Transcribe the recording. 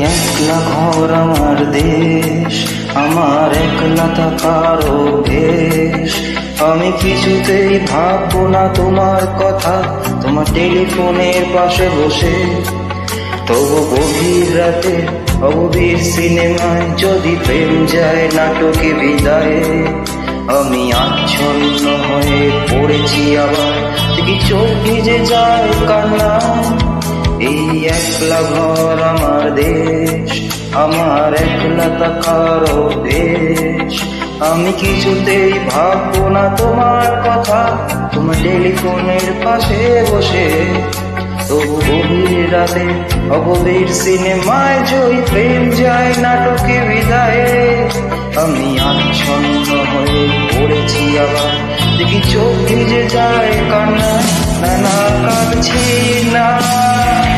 একলা ঘর আমার দেশ, আমার একলা থাকার অভ্যেস। আমি কিছুতেই ভাববো না তোমার কথা, তোমার টেলিফোনের পাশে বসে। তবু গভীর রাতে অগভীর সিনেমায় যদি প্রেম যায় নাটকে বিদায়ে, আমি আচ্ছন্ন হয়ে পড়েছি আবার, দেখি চোখ ভিজে যায় কান্না। এই একলা ঘর আমার দেশ, আমার একলা থাকার অভ্যেস। আমি কিছুতেই ভাববো না তোমার কথা, তোমার টেলিফোনের পাশে বসে। তবু গভীর রাতে অগভীর সিনেমায় যদি প্রেম যায় নাটকে বিদায়ে, আমি আচ্ছন্ন হয়ে পড়েছি আবার, দেখি চোখ ভিজে যায় কান্না। না না কাঁদছি না,